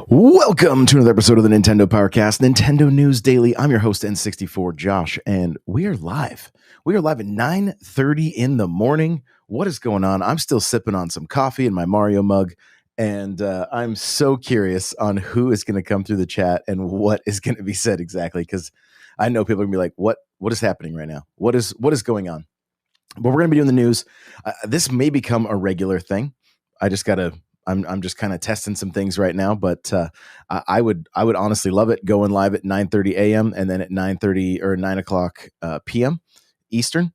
Welcome to another episode of the Nintendo Powercast, Nintendo News Daily. I'm your host, N64 Josh, and we are live. We are live at 9:30 in the morning. What is going on? I'm still sipping on some coffee in my Mario mug, and I'm so curious on who is going to come through the chat and what is going to be said exactly, because I know people are going to be like, what is happening right now? What is going on? But we're going to be doing the news. This may become a regular thing. I just got to I'm just kind of testing some things right now, but I would honestly love it going live at 9:30 a.m. and then at 9:30 or 9 o'clock p.m. Eastern,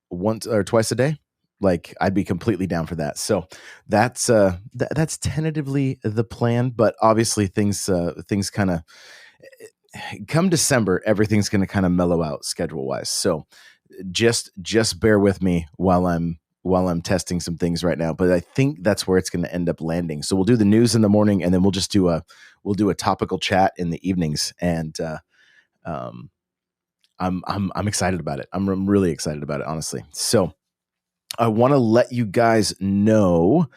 once or twice a day. Like, I'd be completely down for that. So that's that's tentatively the plan, but obviously things kind of come December, everything's going to kind of mellow out schedule wise. So just bear with me while I'm testing some things right now, but I think that's where it's going to end up landing. So we'll do the news in the morning, and then we'll do a topical chat in the evenings. And I'm excited about it. I'm really excited about it, honestly. So I want to let you guys know,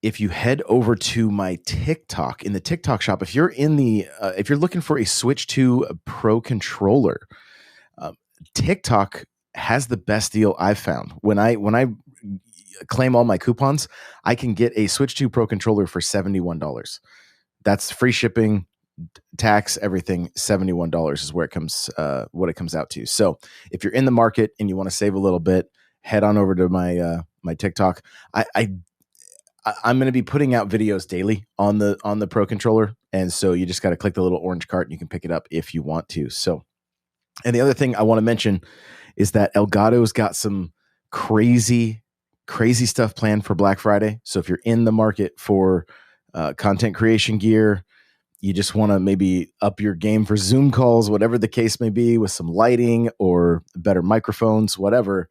if you head over to my TikTok, in the TikTok shop, if you're if you're looking for a Switch 2 Pro controller, TikTok has the best deal I've found. When I claim all my coupons, I can get a Switch 2 Pro controller for $71. That's free shipping, tax, everything. $71 is where it comes, what it comes out to. So if you're in the market and you want to save a little bit, head on over to my my TikTok. I'm going to be putting out videos daily on the Pro controller, and so you just got to click the little orange cart and you can pick it up if you want to. So, and the other thing I want to mention is that Elgato's got some crazy stuff planned for Black Friday. So if you're in the market for content creation gear, you just want to maybe up your game for Zoom calls, whatever the case may be, with some lighting or better microphones, whatever,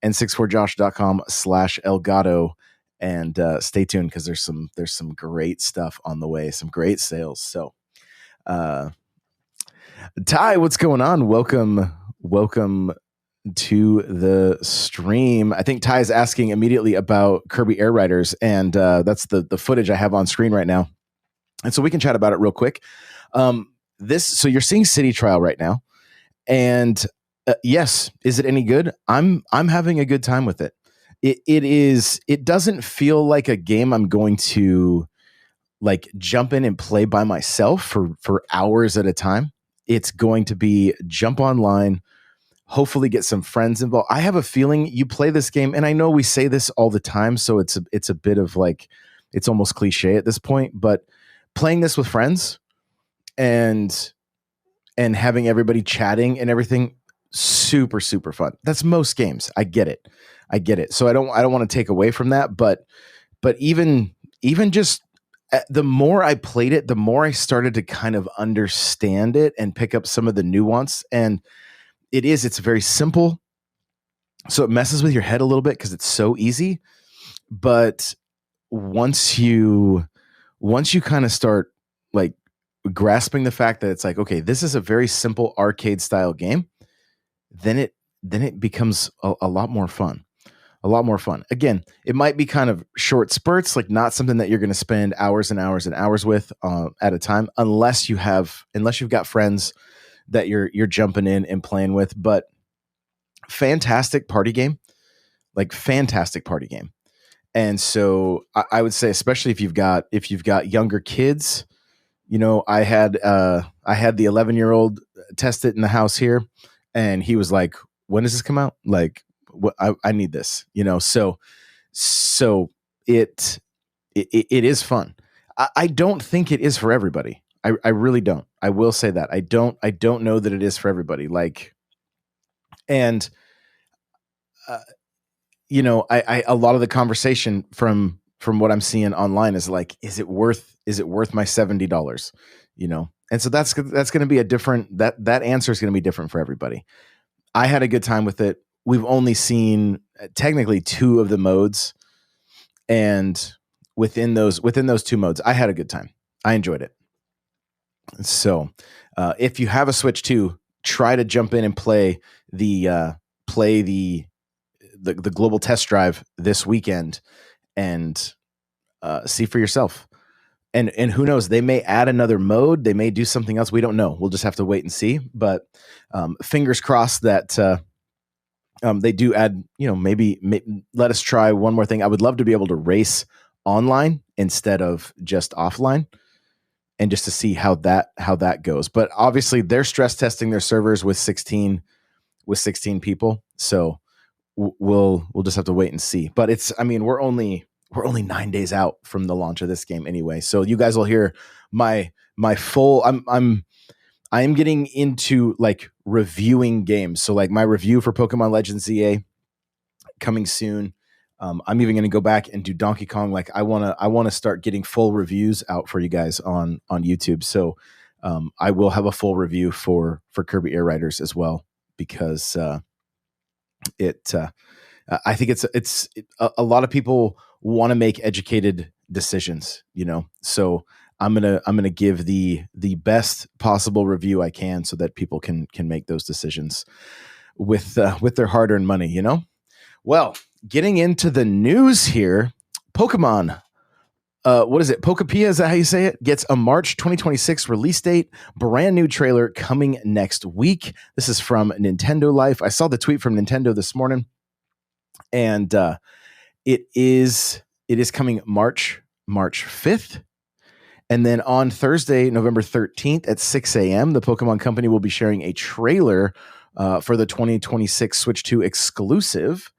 n64josh.com/Elgato, and stay tuned, because there's some great stuff on the way, some great sales. So Ty, what's going on? Welcome to the stream. I think Ty is asking immediately about Kirby Air Riders, and that's the footage I have on screen right now. And so we can chat about it real quick. So you're seeing City Trial right now, and yes, is it any good? I'm having a good time with it. It doesn't feel like a game I'm going to like jump in and play by myself for hours at a time. It's going to be jump online, hopefully get some friends involved. I have a feeling you play this game, and I know we say this all the time, so it's a bit of like, it's almost cliche at this point, but playing this with friends and having everybody chatting and everything, super fun. That's most games. I get it. So I don't want to take away from that, but even just the more I played it, the more I started to kind of understand it and pick up some of the nuance. And it's very simple, so it messes with your head a little bit because it's so easy. But once you kind of start like grasping the fact that it's like, okay, this is a very simple arcade style game, then it becomes a lot more fun. A lot more fun. Again, it might be kind of short spurts, like not something that you're going to spend hours and hours and hours with at a time, unless you've got friends that you're jumping in and playing with. But fantastic party game. And so I would say, especially if you've got younger kids, I had the 11-year-old test it in the house here, and he was like, "When does this come out? Like, I need this," So it is fun. I don't think it is for everybody. I really don't. I will say that I don't know that it is for everybody. Like, and I a lot of the conversation from what I'm seeing online is like, is it worth my $70? And so that's going to be a different, that answer is going to be different for everybody. I had a good time with it. We've only seen technically 2 of the modes, and within those 2 modes, I had a good time. I enjoyed it. So if you have a Switch 2, try to jump in and play the global test drive this weekend and see for yourself. and who knows, they may add another mode, they may do something else, we don't know, we'll just have to wait and see. But fingers crossed that they do add, maybe let us try one more thing. I would love to be able to race online instead of just offline, and just to see how that goes. But obviously they're stress testing their servers with 16 people, so we'll just have to wait and see. But we're only 9 days out from the launch of this game anyway, so you guys will hear my full. I am getting into like reviewing games. So like my review for Pokemon Legends ZA coming soon. I'm even going to go back and do Donkey Kong. Like I want to start getting full reviews out for you guys on YouTube. So I will have a full review for Kirby Air Riders as well, because I think it's a lot of people want to make educated decisions, so I'm gonna give the best possible review I can, so that people can make those decisions with their hard-earned money. Well, getting into the news here, Pokemon. What is it? Pokepia, is that how you say it? Gets a March 2026 release date. Brand new trailer coming next week. This is from Nintendo Life. I saw the tweet from Nintendo this morning, and it is coming March 5th. And then on Thursday, November 13th at 6 a.m., the Pokemon Company will be sharing a trailer for the 2026 Switch 2 exclusive.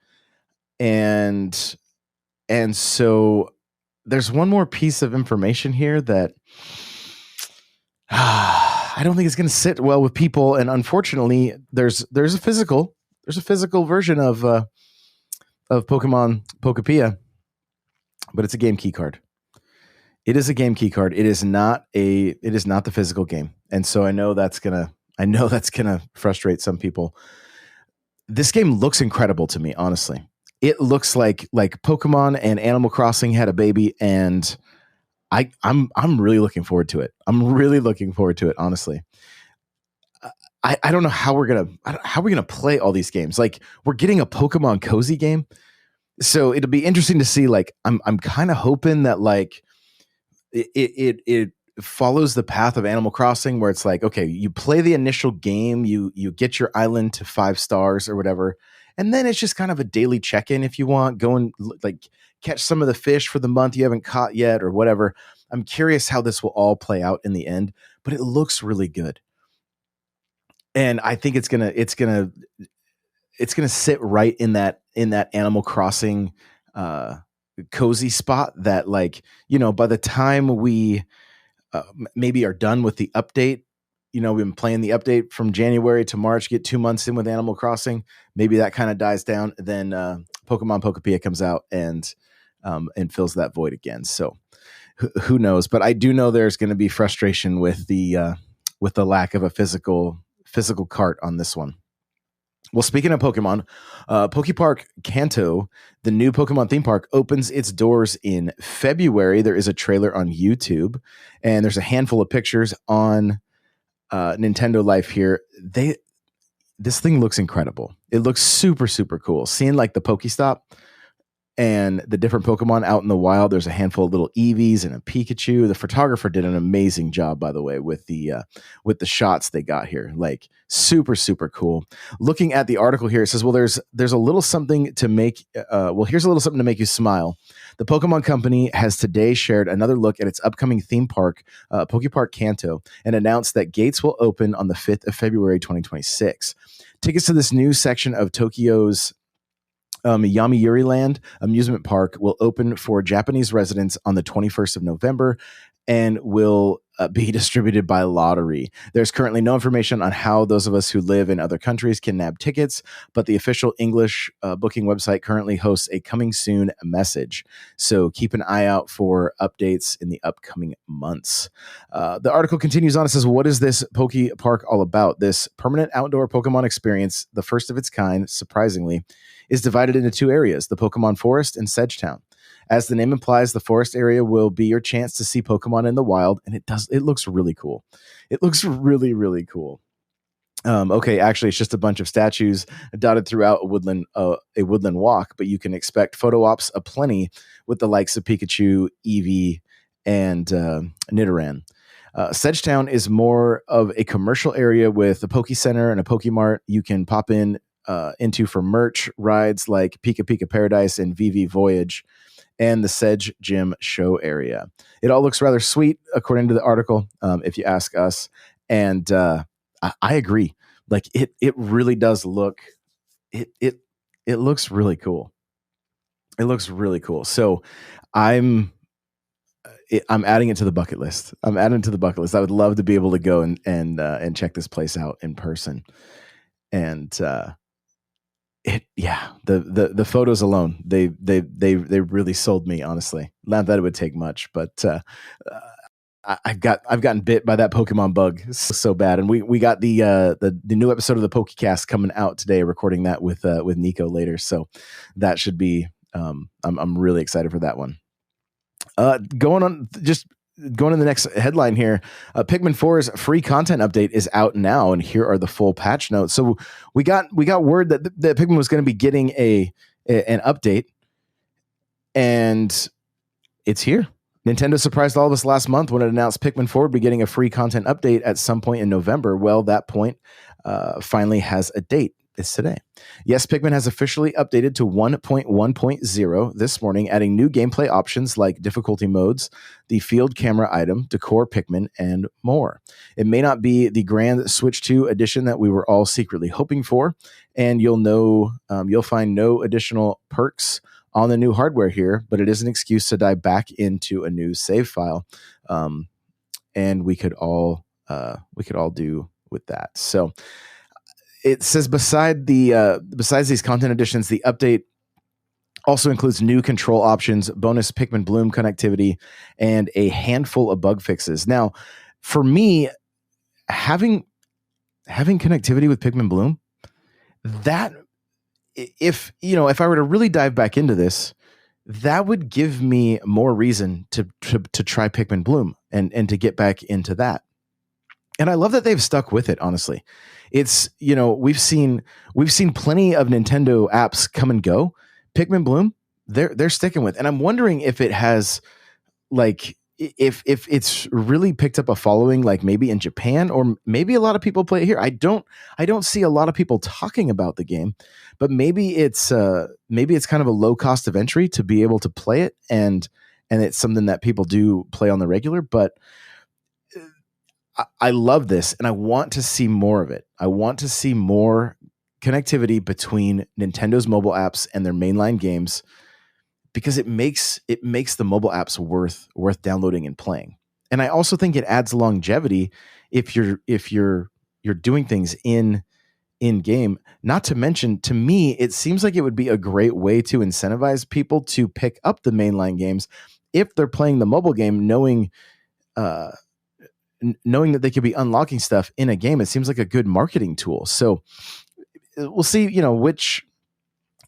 And so there's one more piece of information here that I don't think it's going to sit well with people. And unfortunately, there's a physical version of Pokemon Pokepia, but it's a game key card. It is a game key card. It is not the physical game. And so I know that's gonna frustrate some people. This game looks incredible to me, honestly. It looks like Pokemon and Animal Crossing had a baby, and I'm really looking forward to it. I'm really looking forward to it, honestly. I don't know how we're gonna play all these games. Like, we're getting a Pokemon Cozy game, so it'll be interesting to see. Like, I'm kind of hoping that like it follows the path of Animal Crossing, where it's like, okay, you play the initial game, you get your island to 5 stars or whatever, and then it's just kind of a daily check-in if you want. Go and like catch some of the fish for the month you haven't caught yet or whatever. I'm curious how this will all play out in the end, but it looks really good. And I think it's gonna sit right in that Animal Crossing cozy spot that, like, by the time we maybe are done with the update, we've been playing the update from January to March, get 2 months in with Animal Crossing, maybe that kind of dies down, then Pokemon Pokepia comes out and fills that void again. So who knows? But I do know there's going to be frustration with the lack of a physical cart on this one. Well, speaking of Pokemon, Pokepark Kanto, the new Pokemon theme park, opens its doors in February. There is a trailer on YouTube, and there's a handful of pictures on Nintendo Life here. This thing looks incredible. It looks super, super cool. Seeing like the Pokestop and the different Pokemon out in the wild. There's a handful of little Eevees and a Pikachu. The photographer did an amazing job, by the way, with the shots they got here. Like, super, super cool. Looking at the article here, it says, well, there's a little something to make. Here's a little something to make you smile. The Pokemon Company has today shared another look at its upcoming theme park, Pokepark Kanto, and announced that gates will open on the 5th of February, 2026. Tickets to this new section of Tokyo's Yomiuri Land amusement park will open for Japanese residents on the 21st of November and will be distributed by lottery. There's currently no information on how those of us who live in other countries can nab tickets, but the official English booking website currently hosts a coming soon message. So keep an eye out for updates in the upcoming months. The article continues on. It says, what is this Poke Park all about? This permanent outdoor Pokemon experience, the first of its kind, surprisingly, is divided into 2 areas, the Pokemon Forest and Sedgetown. As the name implies, the forest area will be your chance to see Pokemon in the wild, and it looks really cool. It looks really, really cool. Okay, actually, it's just a bunch of statues dotted throughout a woodland walk, but you can expect photo ops aplenty with the likes of Pikachu, Eevee, and Nidoran. Sedgetown is more of a commercial area with a Poke Center and a Pokemart you can pop into for merch, rides like Pika Pika Paradise and VV Voyage, and the Sedge Gym show area. It all looks rather sweet, according to the article, if you ask us. And I agree. Like it really does look. It looks really cool. It looks really cool. So I'm adding it to the bucket list. I'm adding it to the bucket list. I would love to be able to go and check this place out in person. And the photos alone, they really sold me, honestly. Not that it would take much, but I've gotten bit by that Pokemon bug so bad. And we got the new episode of the PokeCast coming out today, recording that with Nico later. So that should be I'm really excited for that one. Going to the next headline here. Pikmin 4's free content update is out now, and here are the full patch notes. So we got word that Pikmin was going to be getting an update, and it's here. Nintendo surprised all of us last month when it announced Pikmin 4 would be getting a free content update at some point in November. Well, that point finally has a date. It's today. Yes, Pikmin has officially updated to 1.1.0 this morning, adding new gameplay options like difficulty modes, the field camera item, decor Pikmin, and more. It may not be the grand Switch 2 edition that we were all secretly hoping for, and you'll find no additional perks on the new hardware here, but it is an excuse to dive back into a new save file, and we could all do with that. So it says besides these content additions, the update also includes new control options, bonus Pikmin Bloom connectivity, and a handful of bug fixes. Now, for me, having connectivity with Pikmin Bloom, that if I were to really dive back into this, that would give me more reason to try Pikmin Bloom and to get back into that. And I love that they've stuck with it, honestly. It's, we've seen plenty of Nintendo apps come and go. Pikmin Bloom, they're sticking with. And I'm wondering if it has, like, if it's really picked up a following, like maybe in Japan, or maybe a lot of people play it here. I don't see a lot of people talking about the game, but maybe it's kind of a low cost of entry to be able to play it, and it's something that people do play on the regular. But I love this, and I want to see more of it. I want to see more connectivity between Nintendo's mobile apps and their mainline games, because it makes the mobile apps worth downloading and playing. And I also think it adds longevity if you're doing things in game. Not to mention, to me, it seems like it would be a great way to incentivize people to pick up the mainline games if they're playing the mobile game, knowing that they could be unlocking stuff in a game. It seems like a good marketing tool. So we'll see,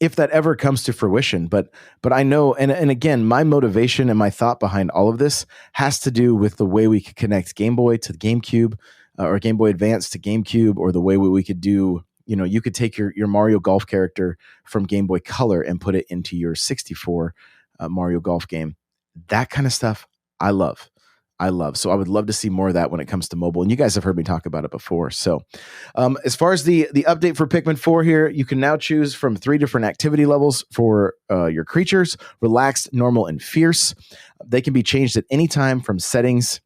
if that ever comes to fruition. But I know, and again, my motivation and my thought behind all of this has to do with the way we could connect Game Boy to the GameCube, or Game Boy Advance to GameCube, or the way we could do, you could take your Mario Golf character from Game Boy Color and put it into your 64 Mario Golf game. That kind of stuff I love. So I would love to see more of that when it comes to mobile. And you guys have heard me talk about it before. So as far as the update for Pikmin 4 here, you can now choose from 3 different activity levels for your creatures: relaxed, normal, and fierce. They can be changed at any time from settings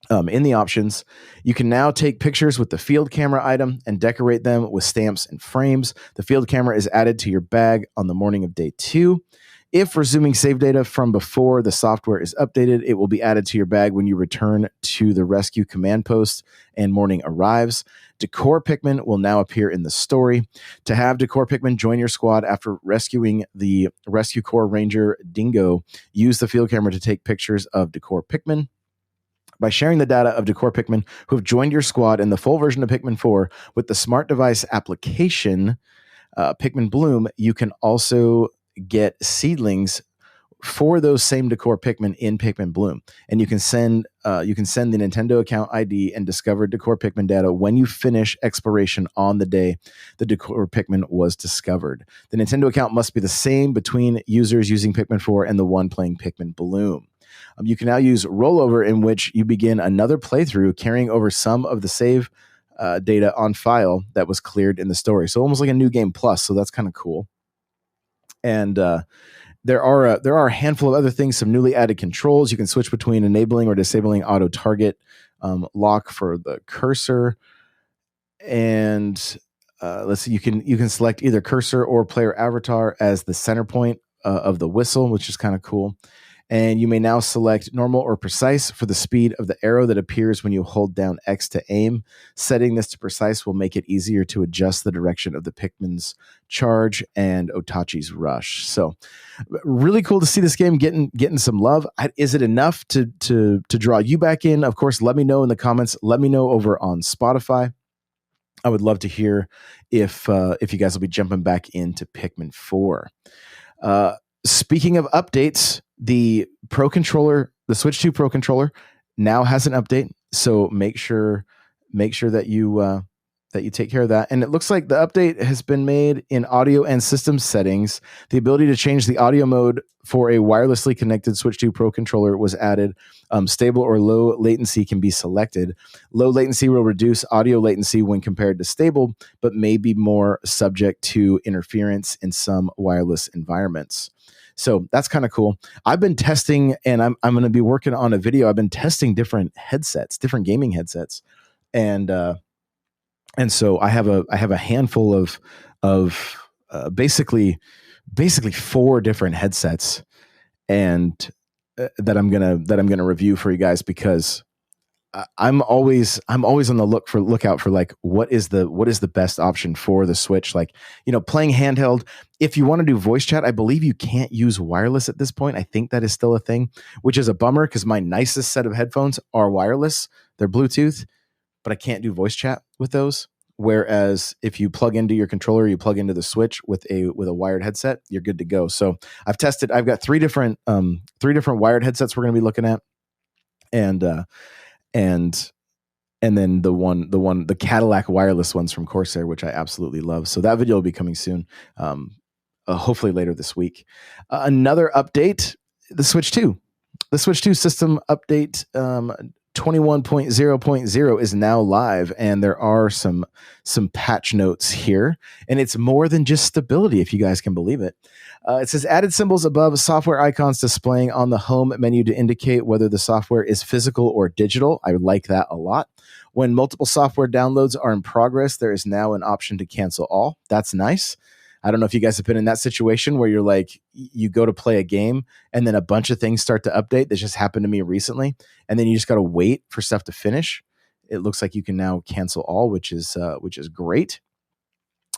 in the options. You can now take pictures with the field camera item and decorate them with stamps and frames. The field camera is added to your bag on the morning of day 2. If resuming save data from before the software is updated, it will be added to your bag when you return to the rescue command post and morning arrives. Decor Pikmin will now appear in the story. To have Decor Pikmin join your squad after rescuing the Rescue Corps Ranger Dingo, use the field camera to take pictures of Decor Pikmin. By sharing the data of Decor Pikmin who have joined your squad in the full version of Pikmin 4 with the smart device application, Pikmin Bloom, you can also get seedlings for those same Decor Pikmin in Pikmin Bloom, and you can send the Nintendo account ID and discover Decor Pikmin data when you finish exploration on the day the Decor Pikmin was discovered. The Nintendo account must be the same between users using Pikmin 4 and the one playing Pikmin Bloom. You can now use rollover, in which you begin another playthrough carrying over some of the save data on file that was cleared in the story. So almost like a new game plus. So that's kind of cool. And there are a handful of other things, some newly added controls. You can switch between enabling or disabling auto target lock for the cursor. And let's see, you can select either cursor or player avatar as the center point of the whistle, which is kind of cool. And you may now select normal or precise for the speed of the arrow that appears when you hold down X to aim. Setting this to precise will make it easier to adjust the direction of the Pikmin's charge and Otachi's rush. So really cool to see this game getting some love. Is it enough to draw you back in? Of course, let me know in the comments. Let me know over on Spotify. I would love to hear if you guys will be jumping back into Pikmin 4. Speaking of updates, the Pro Controller, the Switch 2 Pro Controller, now has an update. So make sure that you take care of that. And it looks like the update has been made in audio and system settings. The ability to change the audio mode for a wirelessly connected Switch 2 Pro Controller was added. Stable or low latency can be selected. Low latency will reduce audio latency when compared to stable, but may be more subject to interference in some wireless environments. So that's kind of cool. I've been testing, and I'm going to be working on a video. I've been testing different headsets, different gaming headsets, and so I have a handful of basically 4 different headsets, and that I'm gonna review for you guys, because I'm always on the lookout for like what is the best option for the Switch. Like, playing handheld. If you want to do voice chat, I believe you can't use wireless at this point. I think that is still a thing, which is a bummer because my nicest set of headphones are wireless. They're Bluetooth, but I can't do voice chat with those. Whereas if you plug into your controller, you plug into the Switch with a wired headset, you're good to go. So I've tested. I've got 3 different wired headsets we're going to be looking at, and then the Cadillac wireless ones from Corsair, which I absolutely love. So that video will be coming soon, hopefully later this week. Another update: the Switch 2 system update. 21.0.0 is now live, and there are some patch notes here, and it's more than just stability, if you guys can believe it. It says added symbols above software icons displaying on the home menu to indicate whether the software is physical or digital. I like that a lot. When multiple software downloads are in progress, there is now an option to cancel all. That's nice. I don't know if you guys have been in that situation where you're like, you go to play a game and then a bunch of things start to update. That just happened to me recently. And then you just got to wait for stuff to finish. It looks like you can now cancel all, which is great.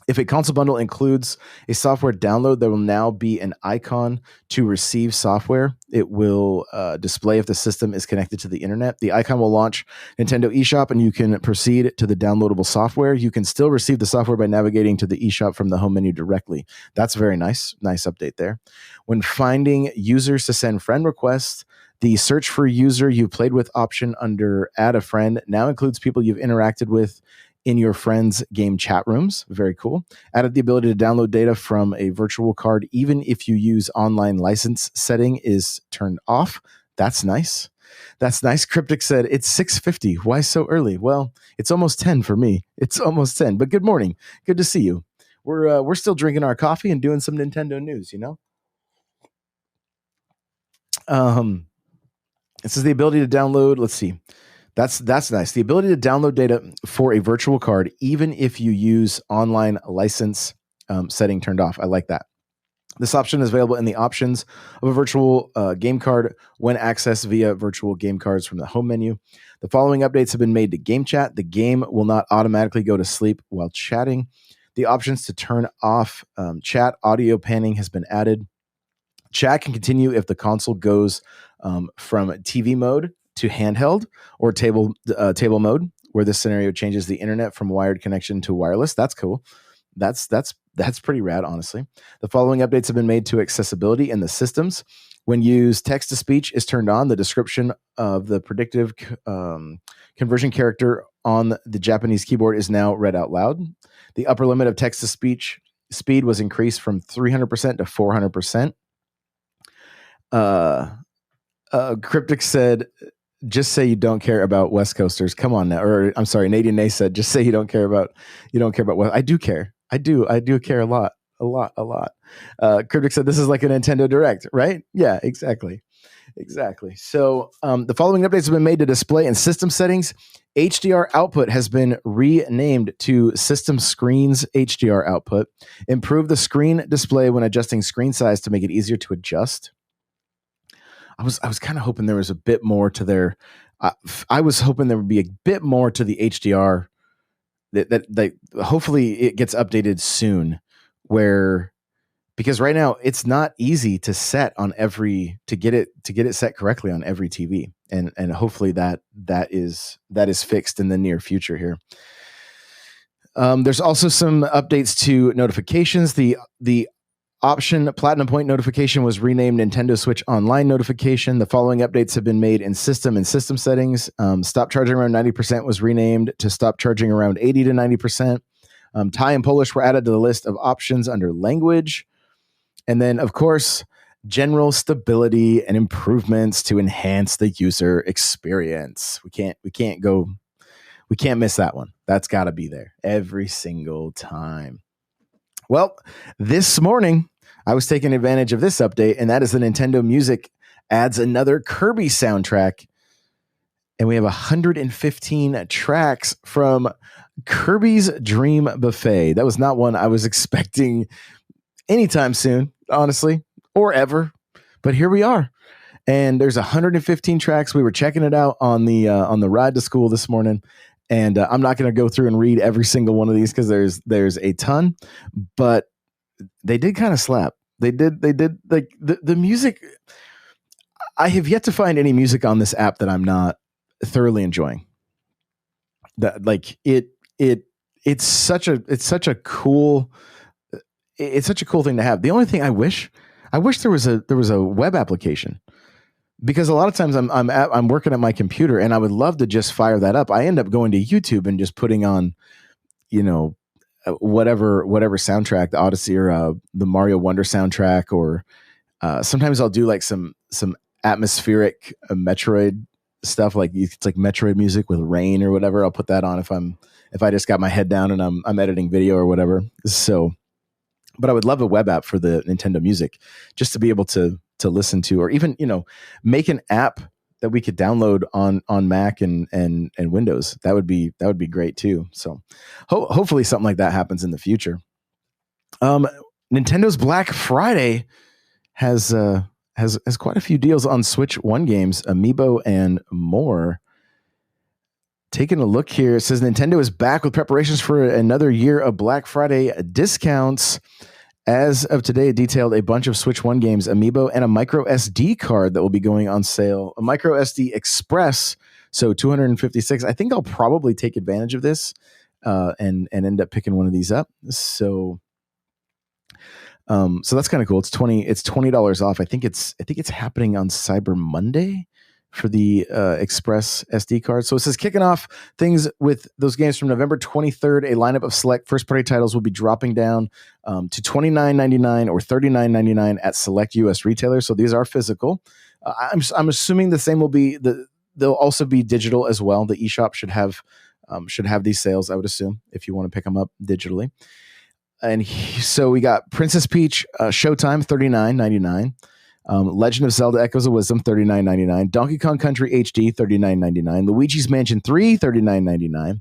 If a console bundle includes a software download, there will now be an icon to receive software. It will display if the system is connected to the internet. The icon will launch Nintendo eShop, and you can proceed to the downloadable software. You can still receive the software by navigating to the eShop from the home menu directly. That's very nice. Nice update there. When finding users to send friend requests, the search for user you played with option under add a friend now includes people you've interacted with in your friends' game chat rooms. Very cool. Added the ability to download data from a virtual card, even if you use online license setting is turned off. That's nice. That's nice. Cryptic said, it's 6:50. Why so early? Well, it's almost 10 for me. It's almost 10, but good morning. Good to see you. We're still drinking our coffee and doing some Nintendo news, It says the ability to download, let's see. That's nice. The ability to download data for a virtual card, even if you use online license setting turned off. I like that. This option is available in the options of a virtual game card when accessed via virtual game cards from the home menu. The following updates have been made to game chat. The game will not automatically go to sleep while chatting. The options to turn off chat audio panning has been added. Chat can continue if the console goes from TV mode to handheld or table mode, where this scenario changes the internet from wired connection to wireless. That's cool. That's pretty rad, honestly. The following updates have been made to accessibility in the systems. When used, text to speech is turned on. The description of the predictive conversion character on the Japanese keyboard is now read out loud. The upper limit of text to speech speed was increased from 300% to 400%. Cryptic said, just say you don't care about West Coasters. Come on now. Or I'm sorry, Nadian Nay said, just say you don't care about West. I do care. I do care a lot. Cryptic said this is like a Nintendo Direct, right? Yeah, exactly. So the following updates have been made to display and system settings. HDR output has been renamed to System Screens HDR output. Improve the screen display when adjusting screen size to make it easier to adjust. I was kind of hoping there was a bit more to their. I was hoping there would be a bit more to the HDR. That hopefully it gets updated soon. Because right now it's not easy to set on to get it set correctly on every TV, and hopefully that is fixed in the near future here. There's also some updates to notifications. The option Platinum Point notification was renamed Nintendo Switch Online notification. The following updates have been made in system and system settings. Stop charging around 90% was renamed to stop charging around 80 to 90%. Thai and Polish were added to the list of options under language. And then, of course, general stability and improvements to enhance the user experience. We can't miss that one. That's got to be there every single time. Well, this morning, I was taking advantage of this update, and that is the Nintendo Music adds another Kirby soundtrack. And we have 115 tracks from Kirby's Dream Buffet. That was not one I was expecting anytime soon, honestly, or ever. But here we are. And there's 115 tracks. We were checking it out on the ride to school this morning. And I'm not going to go through and read every single one of these because there's a ton, but they did kind of slap. They did like the music. I have yet to find any music on this app that I'm not thoroughly enjoying. That like it's such a cool thing to have. The only thing I wish there was a web application. Because a lot of times I'm working at my computer and I would love to just fire that up. I end up going to YouTube and just putting on, whatever soundtrack, the Odyssey or the Mario Wonder soundtrack, or sometimes I'll do like some atmospheric Metroid stuff, like it's like Metroid music with rain or whatever. I'll put that on if I just got my head down and I'm editing video or whatever. So, but I would love a web app for the Nintendo Music just to be able to listen to, or even, make an app that we could download on Mac and Windows. That would be great too. So hopefully something like that happens in the future. Nintendo's Black Friday has quite a few deals on Switch One games, Amiibo, and more. Taking a look here, it says Nintendo is back with preparations for another year of Black Friday discounts. As of today, it detailed a bunch of Switch One games, Amiibo, and a micro SD card that will be going on sale. A micro SD Express, so 256. I think I'll probably take advantage of this and end up picking one of these up. So that's kind of cool. It's $20 off. I think it's happening on Cyber Monday for the Express SD card. So it says kicking off things with those games from November 23rd. A lineup of select first-party titles will be dropping down to $29.99 or $39.99 at select U.S. retailers. So these are physical. I'm assuming the same will be they'll also be digital as well. The eShop should have these sales, I would assume, if you want to pick them up digitally. And so we got Princess Peach Showtime, $39.99. Legend of Zelda Echoes of Wisdom, $39.99. Donkey Kong Country HD, $39.99. Luigi's Mansion 3, $39.99.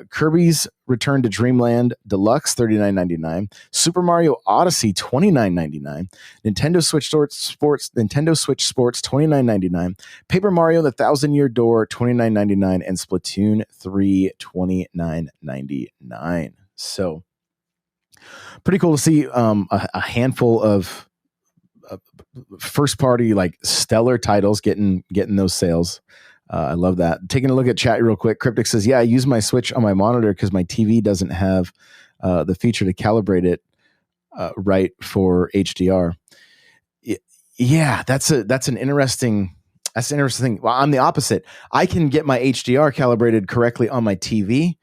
Kirby's Return to Dreamland Deluxe, $39.99. Super Mario Odyssey, $29.99. Nintendo Switch Sports, $29.99. Paper Mario: The Thousand Year Door, $29.99, and Splatoon 3, $29.99. So pretty cool to see a handful of first party, like stellar titles getting those sales. I love that. Taking a look at chat real quick. Cryptic says, yeah, I use my Switch on my monitor because my TV doesn't have the feature to calibrate it right for HDR. Yeah, that's an interesting thing. Well, I'm the opposite. I can get my HDR calibrated correctly on my TV.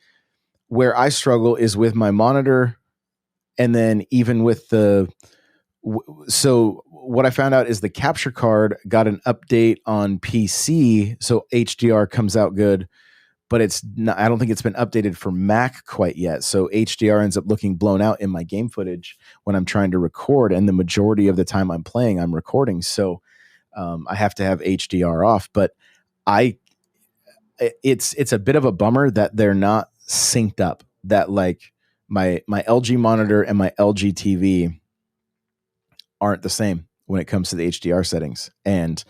Where I struggle is with my monitor, and then even with so what I found out is the capture card got an update on PC, so HDR comes out good, but it's not, I don't think it's been updated for Mac quite yet. So HDR ends up looking blown out in my game footage when I'm trying to record, and the majority of the time I'm playing, I'm recording. So I have to have HDR off, but it's a bit of a bummer that they're not synced up, that like my LG monitor and my LG TV aren't the same when it comes to the HDR settings. And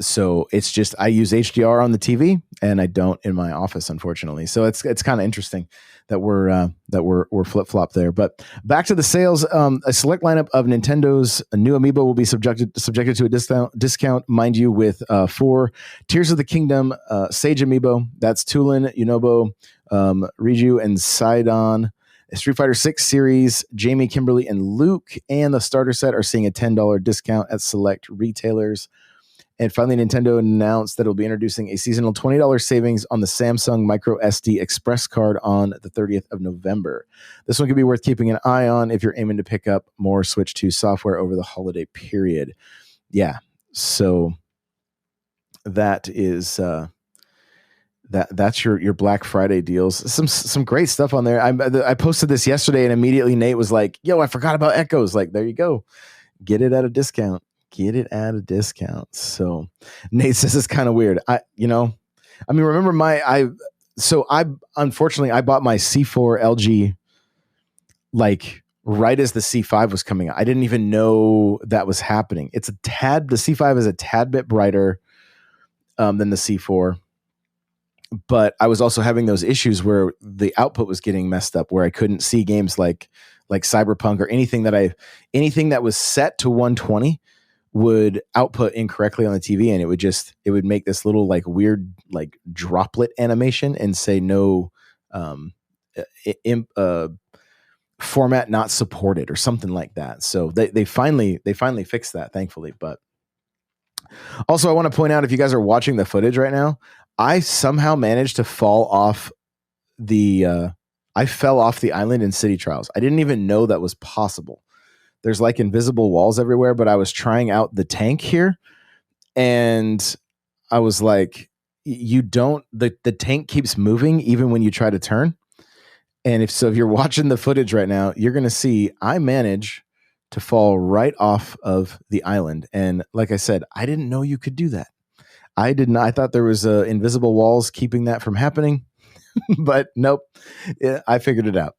so it's just, I use HDR on the TV and I don't in my office, unfortunately. So it's kind of interesting that we're flip flop there. But back to the sales, a select lineup of Nintendo's new amiibo will be subjected to a discount, mind you, with 4 Tears of the Kingdom Sage amiibo. That's Tulin, Yunobo, Riju, and Sidon. Street Fighter 6 series, Jamie, Kimberly, and Luke, and the starter set are seeing a $10 discount at select retailers. And finally, Nintendo announced that it'll be introducing a seasonal $20 savings on the Samsung Micro SD Express card on the 30th of November. This one could be worth keeping an eye on if you're aiming to pick up more Switch 2 software over the holiday period. Yeah, so that is that's your Black Friday deals. Some great stuff on there. I posted this yesterday, and immediately Nate was like, "Yo, I forgot about Echoes." Like, there you go, get it at a discount. Get it at a discount. So Nate says it's kind of weird. Remember I unfortunately I bought my C4 LG like right as the C5 was coming out. I didn't even know that was happening. The C5 is a tad bit brighter than the C4. But I was also having those issues where the output was getting messed up, where I couldn't see games like Cyberpunk or anything that was set to 120 would output incorrectly on the TV, and it would make this little like weird like droplet animation and say no format not supported or something like that. So they finally fixed that, thankfully. But also I want to point out, if you guys are watching the footage right now, I somehow managed to fall off I fell off the island in City Trials. I didn't even know that was possible. There's like invisible walls everywhere, but I was trying out the tank here, and I was like, the tank keeps moving even when you try to turn. And if you're watching the footage right now, you're going to see I manage to fall right off of the island. And like I said, I didn't know you could do that. I did not. I thought there was invisible walls keeping that from happening, but nope. I figured it out.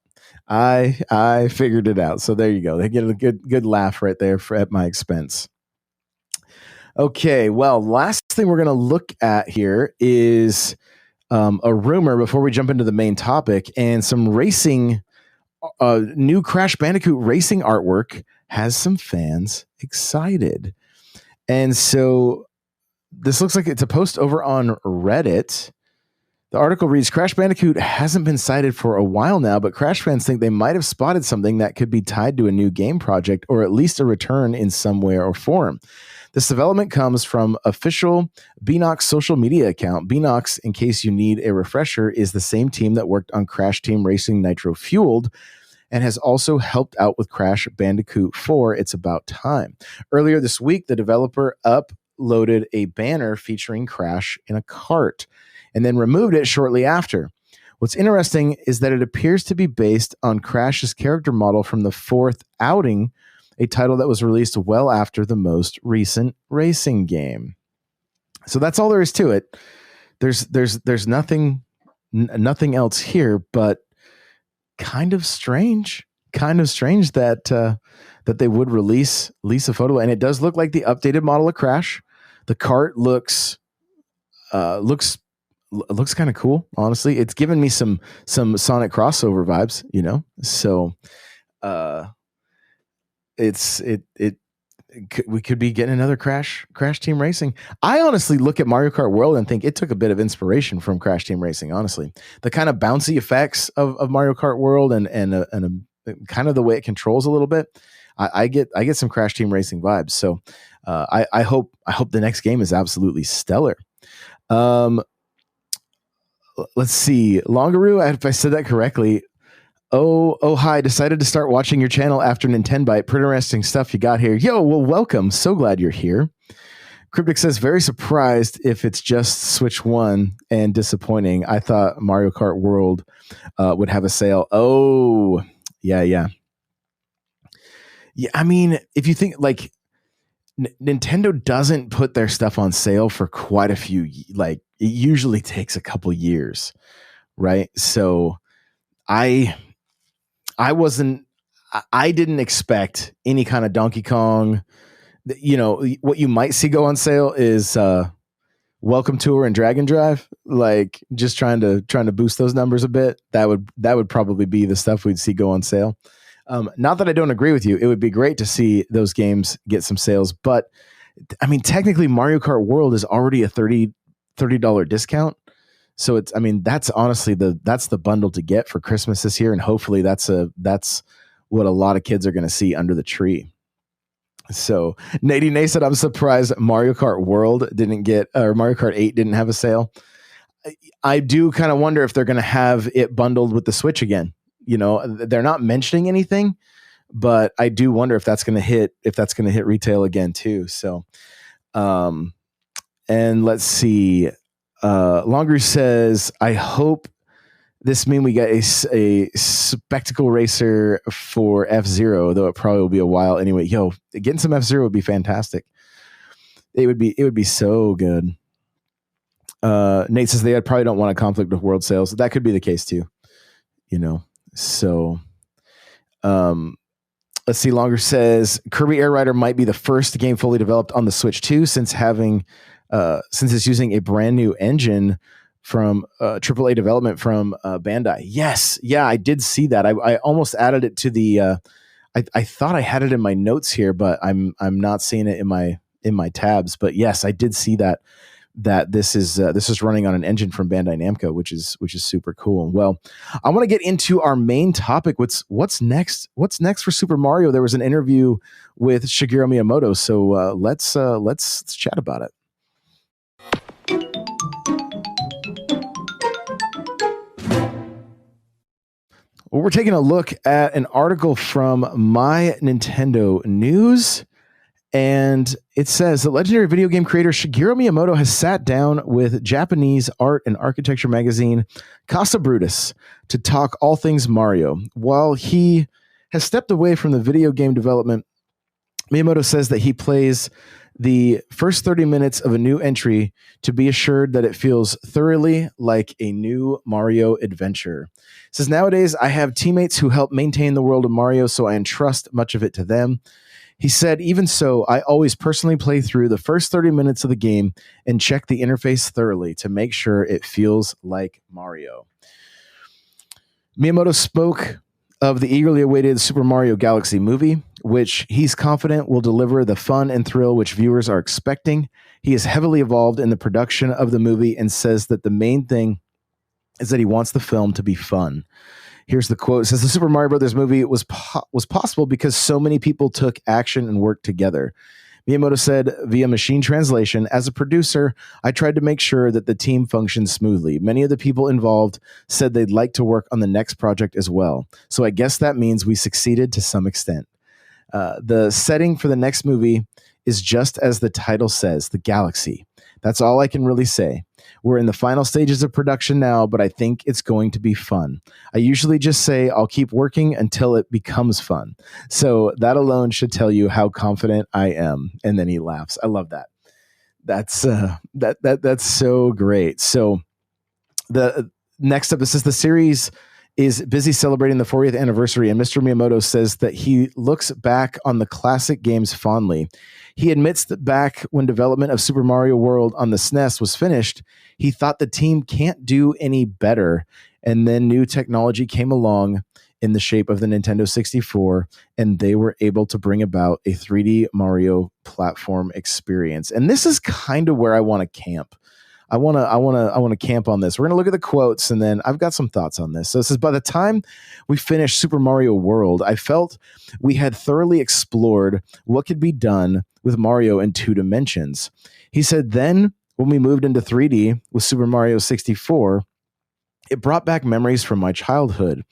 I figured it out. So there you go. They get a good laugh right there at my expense. Okay, well, last thing we're going to look at here is a rumor before we jump into the main topic, and some racing. New Crash Bandicoot racing artwork has some fans excited, and so this looks like it's a post over on Reddit. The article reads, Crash Bandicoot hasn't been cited for a while now, but Crash fans think they might have spotted something that could be tied to a new game project, or at least a return in some way or form. This development comes from official Beenox social media account. Beenox, in case you need a refresher, is the same team that worked on Crash Team Racing Nitro Fueled, and has also helped out with Crash Bandicoot 4, It's About Time. Earlier this week, the developer uploaded a banner featuring Crash in a cart, and then removed it shortly after. What's interesting is that it appears to be based on Crash's character model from the 4th Outing, a title that was released well after the most recent racing game. So that's all there is to it. There's nothing else here, but kind of strange that they would release a photo, and it does look like the updated model of Crash. The cart looks kind of cool, honestly. It's given me some Sonic crossover vibes, So we could be getting another Crash Team Racing. I honestly look at Mario Kart World and think it took a bit of inspiration from Crash Team Racing. Honestly, the kind of bouncy effects of Mario Kart World and kind of the way it controls a little bit, I get some Crash Team Racing vibes. So I hope the next game is absolutely stellar. Let's see, Longaroo, if I said that correctly, Oh, hi. Decided to start watching your channel after Nintendo. Pretty interesting stuff you got here. Yo, well, welcome. So glad you're here. Cryptic says, very surprised if it's just Switch 1 and disappointing. I thought Mario Kart World would have a sale. Oh, yeah. Yeah, I mean, if you think like Nintendo doesn't put their stuff on sale for quite a few, like it usually takes a couple years, right? So I wasn't, I didn't expect any kind of Donkey Kong. You know, what you might see go on sale is Welcome Tour and Dragon Drive, like just trying to boost those numbers a bit. That would probably be the stuff we'd see go on sale. Not that I don't agree with you. It would be great to see those games get some sales, but I mean, technically Mario Kart World is already a $30 discount. So it's, I mean, that's honestly that's the bundle to get for Christmas this year. And hopefully that's what a lot of kids are going to see under the tree. So Nadine Nay said, I'm surprised Mario Kart World didn't get, or Mario Kart 8 didn't have a sale. I do kind of wonder if they're going to have it bundled with the Switch again. You know, they're not mentioning anything, but I do wonder if that's going to hit retail again too. So, and let's see. Longer says, I hope this means we get a spectacle racer for F-Zero, though it probably will be a while anyway. Yo, getting some F-Zero would be fantastic. It would be so good. Nate says they probably don't want a conflict with World sales. That could be the case too. You know, so let's see. Longer says Kirby Air Rider might be the first game fully developed on the Switch 2 since it's using a brand new engine from AAA development from Bandai. Yes, yeah, I did see that. I almost added it to the. I thought I had it in my notes here, but I'm not seeing it in my tabs. But yes, I did see that this is running on an engine from Bandai Namco, which is super cool. Well, I want to get into our main topic. What's next? What's next for Super Mario? There was an interview with Shigeru Miyamoto, so let's chat about it. Well, we're taking a look at an article from My Nintendo News, and it says that legendary video game creator Shigeru Miyamoto has sat down with Japanese art and architecture magazine Casa Brutus to talk all things Mario. While he has stepped away from the video game development, Miyamoto says that he plays the first 30 minutes of a new entry to be assured that it feels thoroughly like a new Mario adventure. He says, nowadays, I have teammates who help maintain the world of Mario, so I entrust much of it to them. He said, even so, I always personally play through the first 30 minutes of the game and check the interface thoroughly to make sure it feels like Mario. Miyamoto spoke of the eagerly awaited Super Mario Galaxy movie, which he's confident will deliver the fun and thrill which viewers are expecting. He is heavily involved in the production of the movie and says that the main thing is that he wants the film to be fun. Here's the quote. It says, the Super Mario Brothers movie was possible because so many people took action and worked together. Miyamoto said via machine translation, as a producer, I tried to make sure that the team functioned smoothly. Many of the people involved said they'd like to work on the next project as well. So I guess that means we succeeded to some extent. The setting for the next movie is just as the title says, the galaxy. That's all I can really say. We're in the final stages of production now, but I think it's going to be fun. I usually just say I'll keep working until it becomes fun. So that alone should tell you how confident I am. And then he laughs. I love that. That's so great. So the next up, it says the series is busy celebrating the 40th anniversary, and Mr. Miyamoto says that he looks back on the classic games fondly. He admits that back when development of Super Mario World on the SNES was finished, he thought the team can't do any better, and then new technology came along in the shape of the Nintendo 64, and they were able to bring about a 3D Mario platform experience. And this is kind of where I want to camp. I want to camp on this. We're going to look at the quotes, and then I've got some thoughts on this. So it says, by the time we finished Super Mario World, I felt we had thoroughly explored what could be done with Mario in 2 dimensions. He said, then when we moved into 3D with Super Mario 64, It brought back memories from my childhood.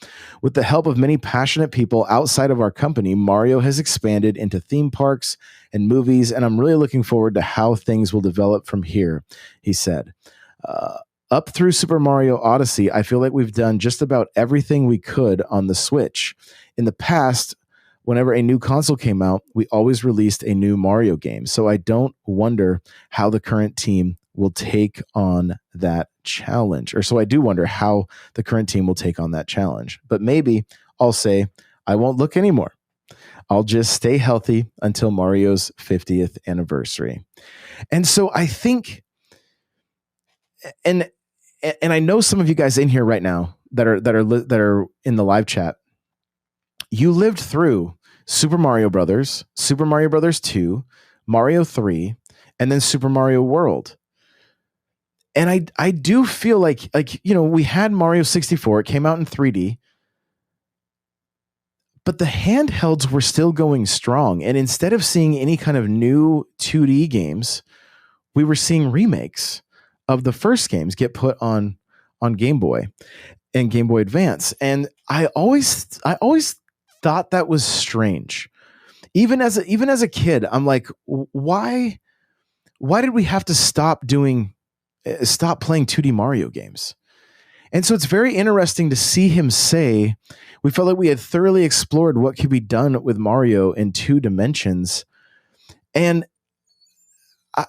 With the help of many passionate people outside of our company, Mario has expanded into theme parks and movies, and I'm really looking forward to how things will develop from here, he said. Uh, Up through Super Mario Odyssey, I feel like we've done just about everything we could on the Switch. In the past, whenever a new console came out, we always released a new Mario game. So I don't wonder how the current team will take on that challenge. Or so I do wonder how the current team will take on that challenge. But maybe I'll say, I won't look anymore. I'll just stay healthy until Mario's 50th anniversary. And so I think, and I know some of you guys in here right now that are in the live chat, you lived through Super Mario Brothers, Super Mario Brothers 2, Mario 3, and then Super Mario World. And I do feel like, we had Mario 64, it came out in 3D, but the handhelds were still going strong. And instead of seeing any kind of new 2D games, we were seeing remakes of the first games get put on Game Boy and Game Boy Advance. And I always thought that was strange. Even as a kid, I'm like, why did we have to stop playing 2D Mario games? And so it's very interesting to see him say, we felt like we had thoroughly explored what could be done with Mario in 2 dimensions. And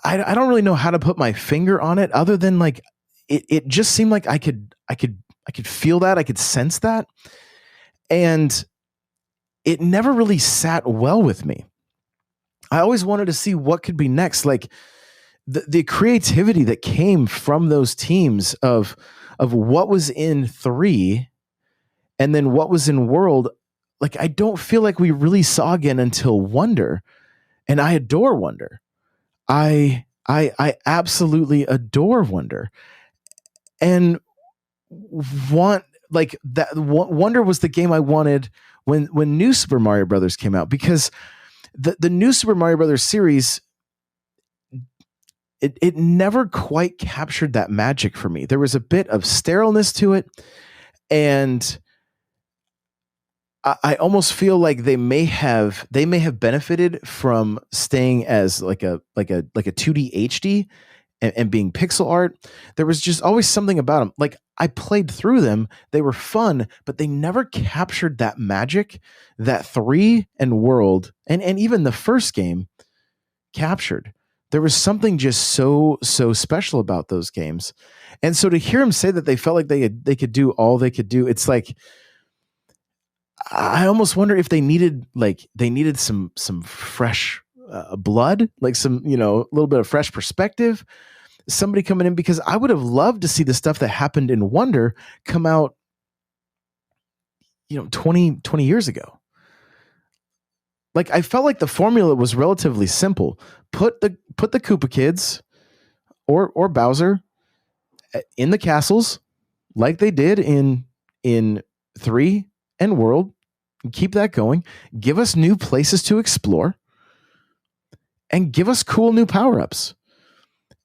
I don't really know how to put my finger on it, other than like, it just seemed like I could feel that, I could sense that. And it never really sat well with me. I always wanted to see what could be next. Like the creativity that came from those teams of what was in 3 and then what was in World, like I don't feel like we really saw again until Wonder. And I adore Wonder. I absolutely adore Wonder. And want like that Wonder was the game I wanted when New Super Mario Brothers came out, because the New Super Mario Brothers series, it never quite captured that magic for me. There was a bit of sterileness to it, and I almost feel like they may have benefited from staying as like a 2D HD and being pixel art. There was just always something about them. Like I played through them, they were fun, but they never captured that magic that 3 and World and even the first game captured. There was something just so special about those games. And so to hear him say that they felt like they could do all they could do, it's like, I almost wonder if they needed some fresh blood, like some, a little bit of fresh perspective, somebody coming in, because I would have loved to see the stuff that happened in Wonder come out, 20 years ago. Like I felt like the formula was relatively simple. Put the Koopa kids or Bowser in the castles like they did in 3 and World, keep that going, give us new places to explore, and give us cool new power-ups,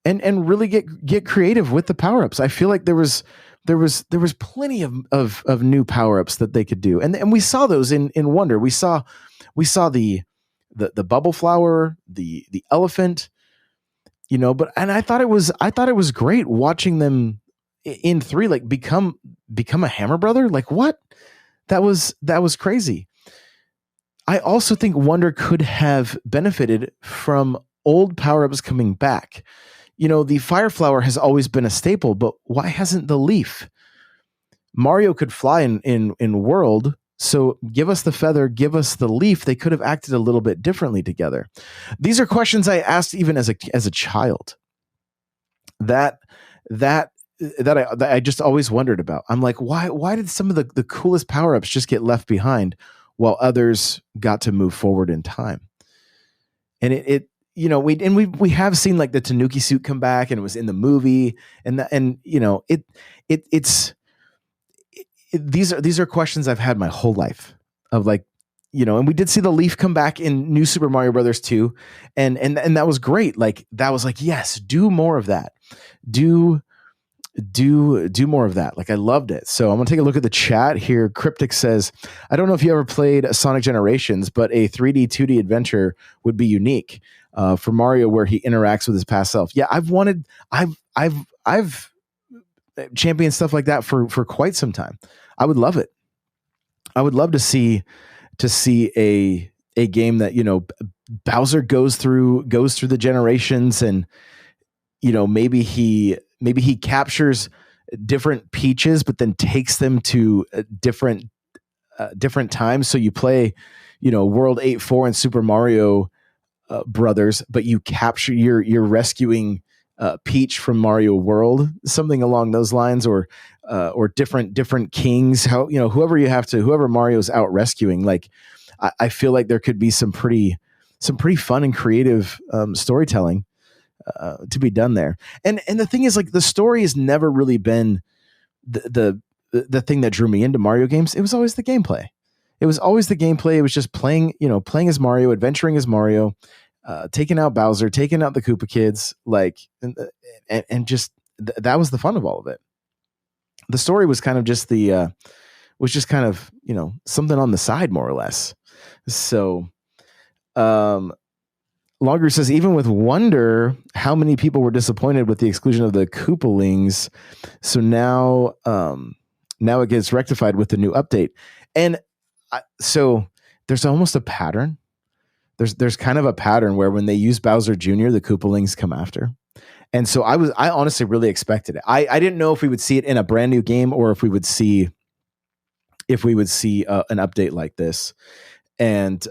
and really get creative with the power-ups. I feel like there was plenty of new power-ups that they could do, and we saw those in Wonder. We saw the bubble flower, the elephant, but I thought it was great watching them in 3 like become a Hammer Brother. Like what? That was crazy. I also think Wonder could have benefited from old power-ups coming back. The Fire Flower has always been a staple, but why hasn't the Leaf? Mario could fly in World, so give us the feather, give us the leaf. They could have acted a little bit differently together. These are questions I asked even as a child. That I just always wondered about. I'm like, why did some of the coolest power-ups just get left behind while others got to move forward in time? And we have seen like the Tanuki suit come back, and it was in the movie, these are questions I've had my whole life of like, and we did see the leaf come back in New Super Mario Brothers 2, and that was great. Like that was like, yes, do more of that. Do do more of that. Like, I loved it. So I'm gonna take a look at the chat here. Cryptic says, I don't know if you ever played Sonic Generations, but a 3D 2D adventure would be unique for Mario, where he interacts with his past self. Yeah, I've championed stuff like that for quite some time. I would love it. I would love to see a game that, you know, Bowser goes through the generations, and, you know, maybe he captures different Peaches, but then takes them to different times. So you play, you know, World 8-4 and Super Mario Brothers, but you capture, you're rescuing Peach from Mario World, something along those lines, or different kings. How, you know, whoever Mario's out rescuing. Like, I feel like there could be some pretty fun and creative storytelling to be done there. And the thing is, like, the story has never really been the thing that drew me into Mario games. It was always the gameplay. It was just playing as Mario, adventuring as Mario, taking out Bowser, taking out the Koopa kids, like, and just that was the fun of all of it. The story was kind of just you know, something on the side, more or less. So, Longer says, even with Wonder, how many people were disappointed with the exclusion of the Koopalings? So now it gets rectified with the new update. And so there's almost a pattern. There's kind of a pattern where when they use Bowser Jr., the Koopalings come after. And so I honestly really expected it. I didn't know if we would see it in a brand new game, or if we would see an update like this. And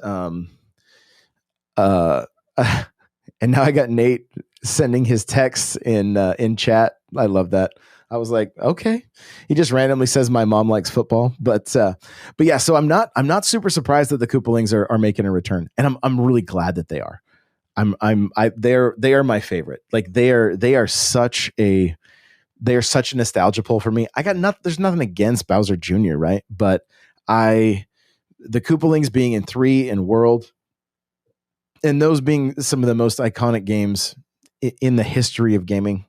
and now I got Nate sending his texts in chat. I love that. I was like, okay. He just randomly says my mom likes football, but yeah. So I'm not super surprised that the Koopalings are making a return, and I'm really glad that they are. They are my favorite. Like, they are such a nostalgia pull for me. There's nothing against Bowser Jr., right? But the Koopalings being in 3 and World, and those being some of the most iconic games in the history of gaming,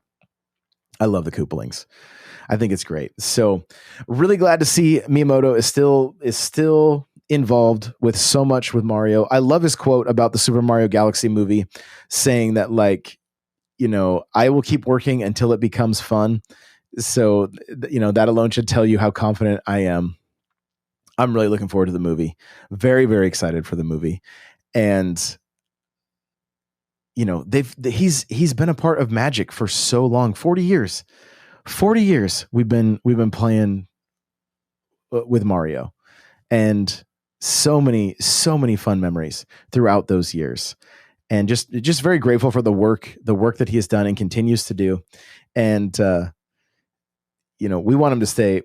I love the Koopalings. I think it's great. So really glad to see Miyamoto is still involved with so much with Mario. I love his quote about the Super Mario Galaxy movie, saying that, like, you know, I will keep working until it becomes fun. So, you know, that alone should tell you how confident I am. I'm really looking forward to the movie. Very, very excited for the movie. And, you know, he's been a part of Magic for so long, 40 years. 40 years we've been playing with Mario, and so many fun memories throughout those years. And just very grateful for the work that he has done and continues to do. And you know, we want him to stay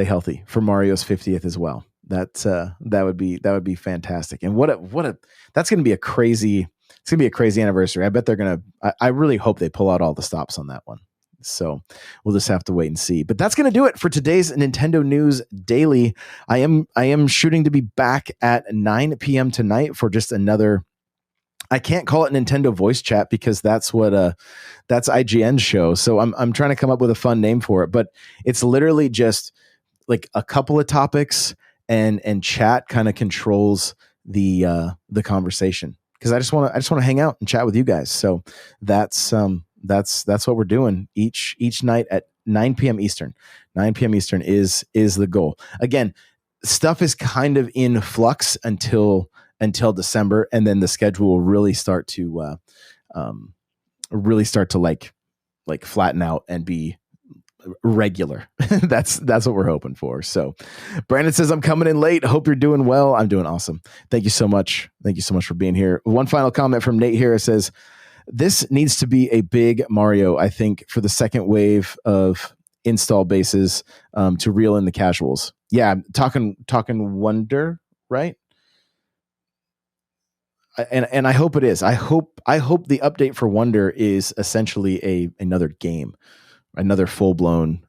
healthy for Mario's 50th as well. That would be fantastic. And that's going to be a crazy anniversary. I bet I really hope they pull out all the stops on that one. So we'll just have to wait and see. But that's going to do it for today's Nintendo News Daily. I am shooting to be back at 9 p.m. tonight for just another. I can't call it Nintendo Voice Chat because that's IGN's show. So I'm trying to come up with a fun name for it. But it's literally just like a couple of topics, and chat kind of controls the conversation, because I just want to hang out and chat with you guys. So that's what we're doing each night at 9 p.m. Eastern. 9 p.m. Eastern is the goal. Again, stuff is kind of in flux until December, and then the schedule will really start to like flatten out and be regular. That's what we're hoping for. So Brandon says, I'm coming in late. Hope you're doing well. I'm doing awesome. Thank you so much. Thank you so much for being here. One final comment from Nate here. It says, this needs to be a big Mario, I think, for the second wave of install bases to reel in the casuals. Yeah, talking Wonder, right? And I hope it is. I hope the update for Wonder is essentially another game, another full blown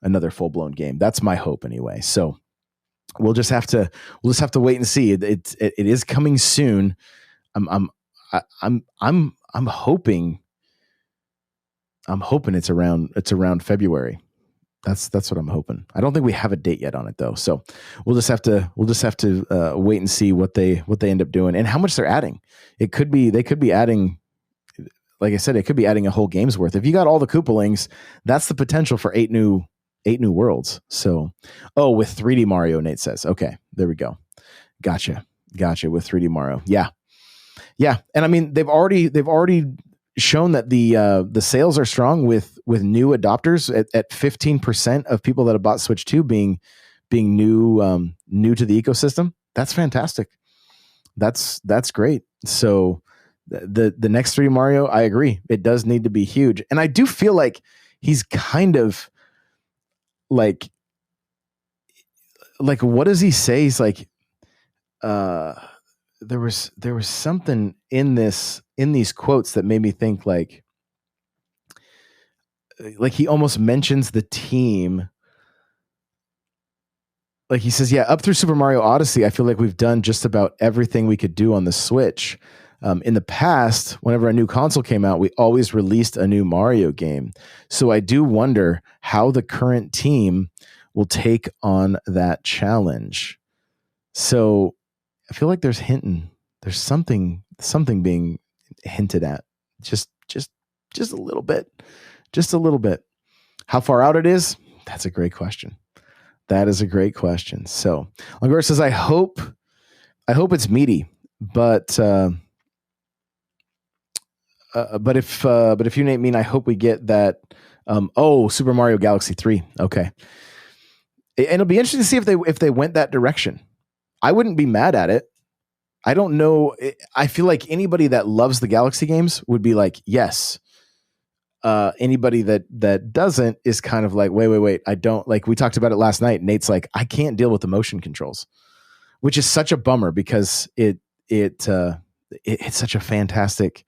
game. That's my hope anyway. So we'll just have to wait and see. It is coming soon. I'm hoping it's around February. That's what I'm hoping. I don't think we have a date yet on it though, so we'll just have to wait and see what they end up doing and how much they're adding. They could be adding, like I said, it could be adding a whole game's worth. If you got all the Koopalings, that's the potential for eight new worlds. So, with 3D Mario, Nate says, okay, there we go. Gotcha with 3D Mario. Yeah. And I mean, they've already shown that the sales are strong with new adopters at 15% of people that have bought Switch 2 being new to the ecosystem. That's fantastic. That's great. So the next 3D Mario, I agree, it does need to be huge. And I do feel like he's kind of like what does he say? He's like, there was something in these quotes that made me think like he almost mentions the team. Like he says, yeah, up through Super Mario Odyssey, I feel like we've done just about everything we could do on the Switch. In the past, whenever a new console came out, we always released a new Mario game. So I do wonder how the current team will take on that challenge. So I feel like there's something being hinted at, just a little bit. How far out it is? That's a great question. That is a great question. So Langor says, I hope it's meaty, but if you Nate mean, I hope we get that. Super Mario Galaxy 3. Okay, and it'll be interesting to see if they went that direction. I wouldn't be mad at it. I don't know. I feel like anybody that loves the Galaxy games would be like, yes. Anybody that doesn't is kind of like, wait. I don't like. We talked about it last night. Nate's like, I can't deal with the motion controls, which is such a bummer because it's such a fantastic.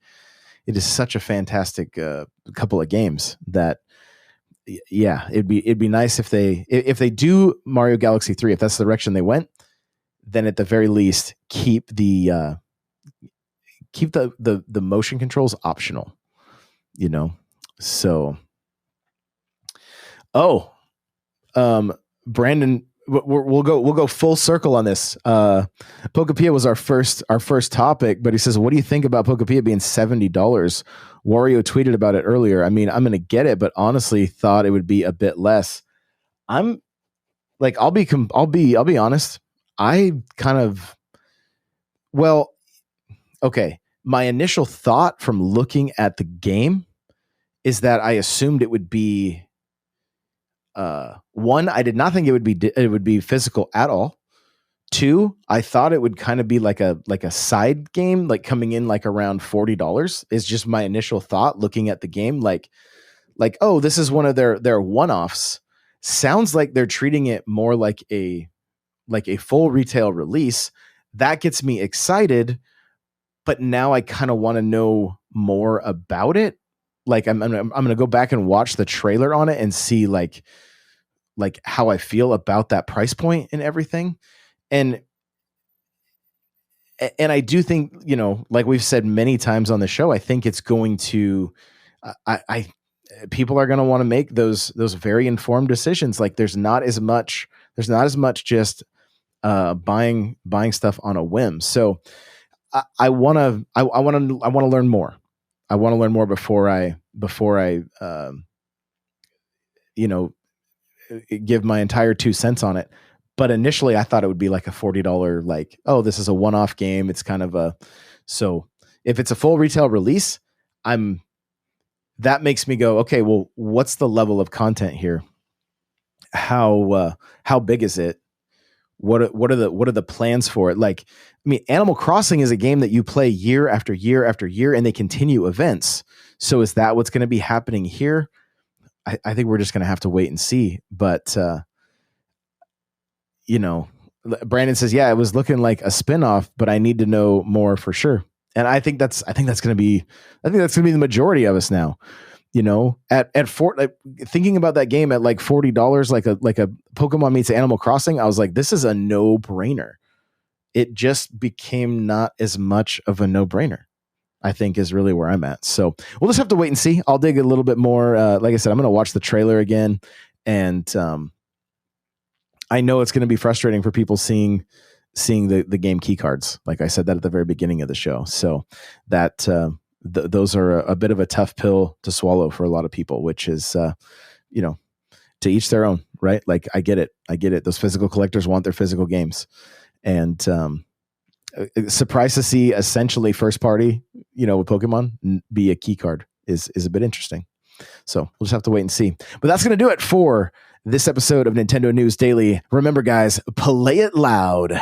It is such a fantastic couple of games that, yeah, it'd be nice if they do Mario Galaxy 3, if that's the direction they went, then at the very least keep the motion controls optional, you know. So, Brandon, we'll go full circle on this. Pokepia was our first topic, but he says, what do you think about Pokepia being $70? Wario tweeted about it earlier. I mean, I'm going to get it, but honestly thought it would be a bit less. I'm like, I'll be honest. I kind of, okay. My initial thought from looking at the game is that I assumed it would be, one, I did not think it would be physical at all. Two, I thought it would kind of be like a side game, like coming in like around $40 is just my initial thought looking at the game. Like, oh, this is one of their one-offs. Sounds like they're treating it more like a full retail release. That gets me excited, but now I kind of want to know more about it. Like I'm going to go back and watch the trailer on it and see like how I feel about that price point and everything. And I do think, you know, like we've said many times on the show, I think it's going to, people are going to want to make those very informed decisions. Like there's not as much just buying stuff on a whim. So I want to learn more. I want to learn more before I give my entire 2 cents on it. But initially I thought it would be like a $40, like, oh, this is a one-off game. It's kind of so if it's a full retail release, that makes me go, okay, well, what's the level of content here? How big is it? What are the plans for it? Like, I mean, Animal Crossing is a game that you play year after year after year, and they continue events. So is that what's going to be happening here? I think we're just going to have to wait and see. But, you know, Brandon says, yeah, it was looking like a spinoff, but I need to know more for sure. And I think that's going to be the majority of us now. You know, at thinking about that game at like $40, like a Pokemon meets Animal Crossing, I was like, this is a no-brainer. It just became not as much of a no-brainer, I think, is really where I'm at. So we'll just have to wait and see. I'll dig a little bit more. Like I said, I'm going to watch the trailer again And I know it's going to be frustrating for people seeing the game key cards. Like I said that at the very beginning of the show. So that those are a bit of a tough pill to swallow for a lot of people, which is, to each their own, right? Like I get it. Those physical collectors want their physical games. And surprised to see essentially first party, with Pokemon be a key card is a bit interesting. So we'll just have to wait and see. But that's going to do it for this episode of Nintendo News Daily. Remember, guys, play it loud.